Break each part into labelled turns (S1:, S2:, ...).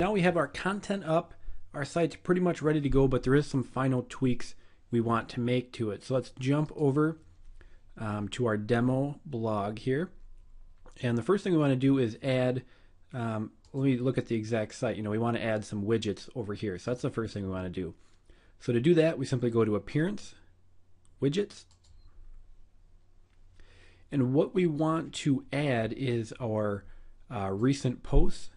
S1: now we have our content up. Our site's pretty much ready to go, but there is some final tweaks we want to make to it. So let's jump over to our demo blog here. And the first thing we want to do is add, let me look at the exact site. We want to add some widgets over here. So that's the first thing we want to do. So to do that, we simply go to Appearance, Widgets. And what we want to add is our recent posts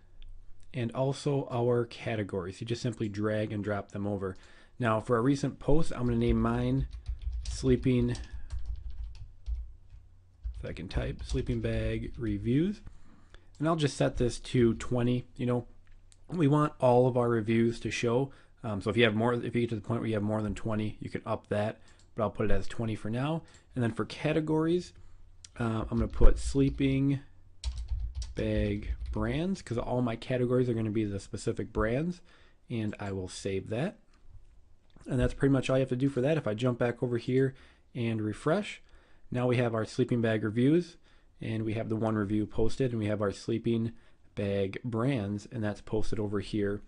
S1: and also our categories. You just simply drag and drop them over. Now for our recent posts, I'm going to name mine Sleeping, if I can type, Sleeping Bag Reviews. And I'll just set this to 20. We want all of our reviews to show. So if you get to the point where you have more than 20, you can up that, but I'll put it as 20 for now. And then for categories, I'm going to put Sleeping Bag Brands, because all my categories are going to be the specific brands, and I will save that. And that's pretty much all you have to do for that. If I jump back over here and refresh, now we have our sleeping bag reviews, and we have the one review posted, and we have our sleeping bag brands, and that's posted over here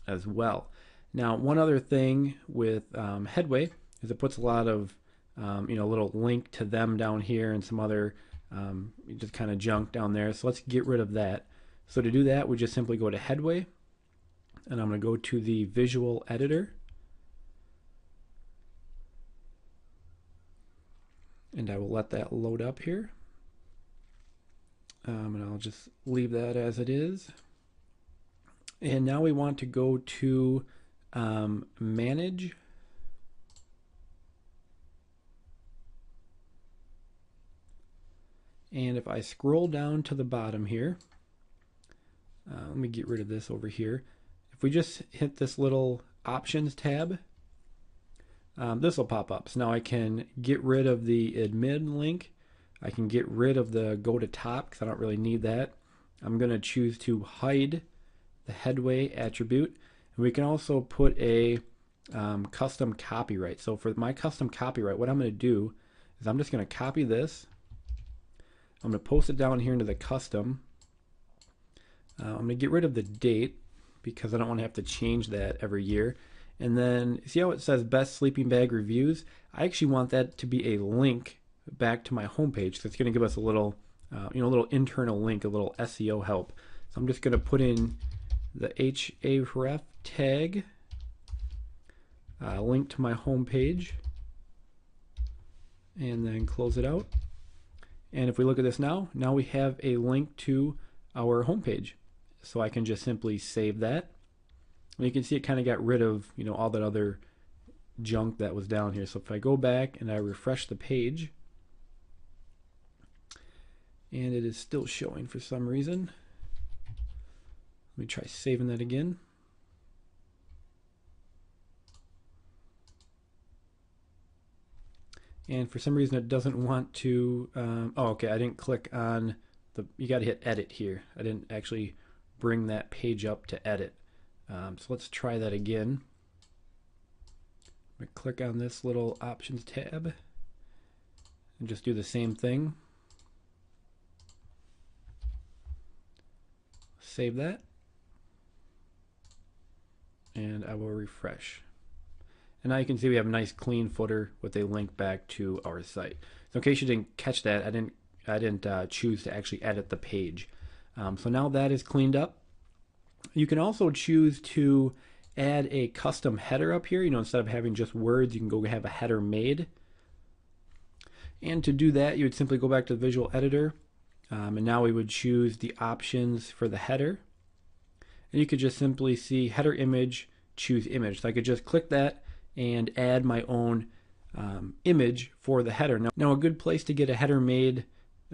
S1: as well. Now, one other thing with Headway is it puts a lot of little link to them down here and some other just kind of junk down there. So let's get rid of that. So to do that, we just simply go to Headway, and I'm going to go to the visual editor, and I will let that load up here, and I'll just leave that as it is. And now we want to go to Manage, and if I scroll down to the bottom here, let me get rid of this over here. If we just hit this little Options tab, this will pop up. So now I can get rid of the admin link. I can get rid of the go to top because I don't really need that. I'm going to choose to hide the Headway attribute. And we can also put a custom copyright. So for my custom copyright, what I'm going to do is I'm just going to copy this. I'm going to post it down here into the custom. I'm going to get rid of the date because I don't want to have to change that every year. And then see how it says best sleeping bag reviews? I actually want that to be a link back to my homepage. So it's going to give us a little, a little internal link, a little SEO help. So I'm just going to put in the href tag, link to my homepage, and then close it out. And if we look at this now we have a link to our homepage. So I can just simply save that. And you can see it kind of got rid of all that other junk that was down here. So if I go back and I refresh the page, and it is still showing for some reason. Let me try saving that again. And for some reason it doesn't want to, oh okay, I didn't click on the, you got to hit edit here. I didn't actually bring that page up to edit. So let's try that again. I'm going to click on this little options tab and just do the same thing. Save that. And I will refresh. And now you can see we have a nice clean footer with a link back to our site. So in case you didn't catch that, I didn't choose to actually edit the page. So now that is cleaned up. You can also choose to add a custom header up here. Instead of having just words, you can go have a header made. And to do that, you would simply go back to the visual editor, and now we would choose the options for the header. And you could just simply see header image, choose image. So I could just click that and add my own image for the header. Now a good place to get a header made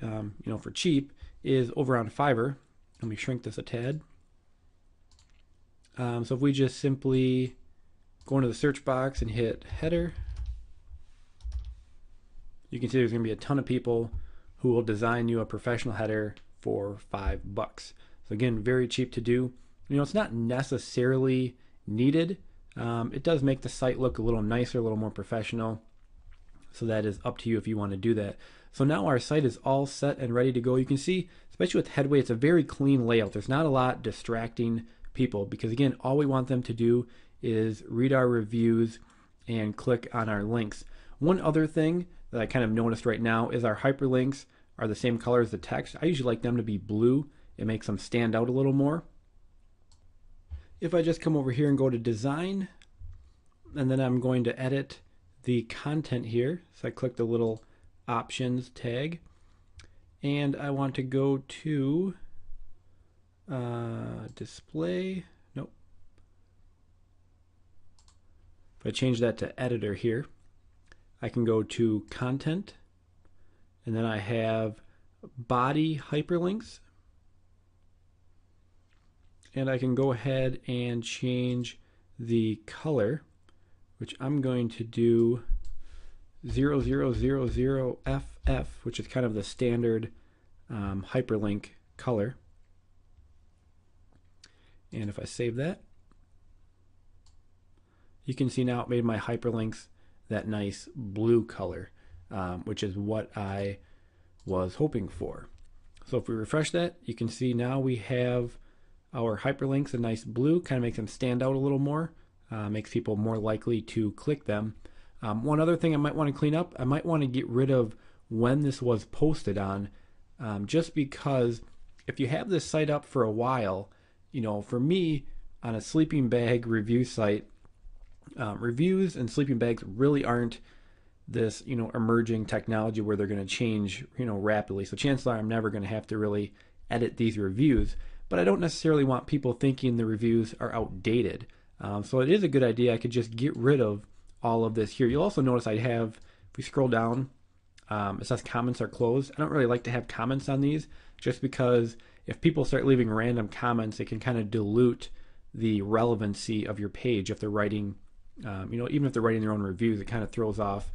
S1: for cheap is over on Fiverr. Let me shrink this a tad. So if we just simply go into the search box and hit header, you can see there's going to be a ton of people who will design you a professional header for $5. So again, very cheap to do. It's not necessarily needed. It does make the site look a little nicer, a little more professional. So that is up to you if you want to do that. So now our site is all set and ready to go. You can see, especially with Headway, it's a very clean layout. There's not a lot distracting people, because again, all we want them to do is read our reviews and click on our links. One other thing that I kind of noticed right now is our hyperlinks are the same color as the text. I usually like them to be blue. It makes them stand out a little more. If I just come over here and go to design, and then I'm going to edit the content here. So I click the little options tag, and I want to go to display. Nope. If I change that to editor here, I can go to content, and then I have body hyperlinks, and I can go ahead and change the color, which I'm going to do 0000FF, which is kind of the standard hyperlink color. And if I save that, you can see now it made my hyperlinks that nice blue color, which is what I was hoping for. So if we refresh that, you can see now we have our hyperlinks a nice blue, kind of makes them stand out a little more, makes people more likely to click them. One other thing I might want to clean up, I might want to get rid of when this was posted on, just because if you have this site up for a while, you know, for me on a sleeping bag review site, reviews and sleeping bags really aren't this, you know, emerging technology where they're going to change, you know, rapidly. So chances are I'm never going to have to really edit these reviews, but I don't necessarily want people thinking the reviews are outdated. So it is a good idea. I could just get rid of all of this here. You'll also notice I have, if we scroll down, it says comments are closed. I don't really like to have comments on these just because if people start leaving random comments, it can kind of dilute the relevancy of your page. If they're writing, you know, even if they're writing their own reviews, it kind of throws off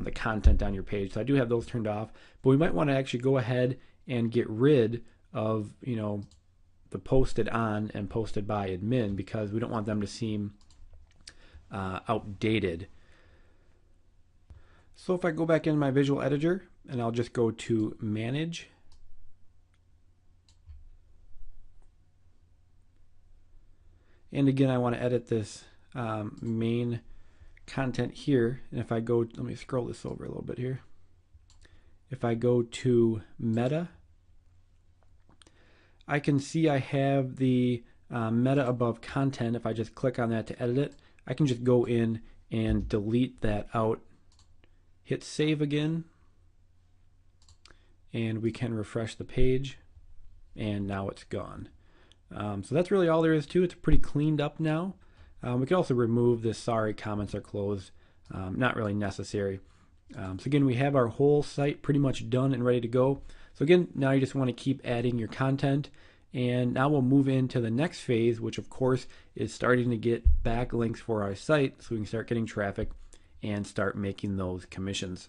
S1: the content on your page. So I do have those turned off, but we might want to actually go ahead and get rid of, you know, the posted on and posted by admin, because we don't want them to seem outdated. So if I go back in my visual editor and I'll just go to manage, and again I want to edit this main content here, and if I go, let me scroll this over a little bit here. If I go to meta, I can see I have the meta above content. If I just click on that to edit it, I can just go in and delete that out, hit save again, and we can refresh the page, and now it's gone. So that's really all there is to it. It's pretty cleaned up now. We can also remove this sorry comments are closed, not really necessary. So again, we have our whole site pretty much done and ready to go. So again, now you just want to keep adding your content, and now we'll move into the next phase, which of course is starting to get backlinks for our site so we can start getting traffic and start making those commissions.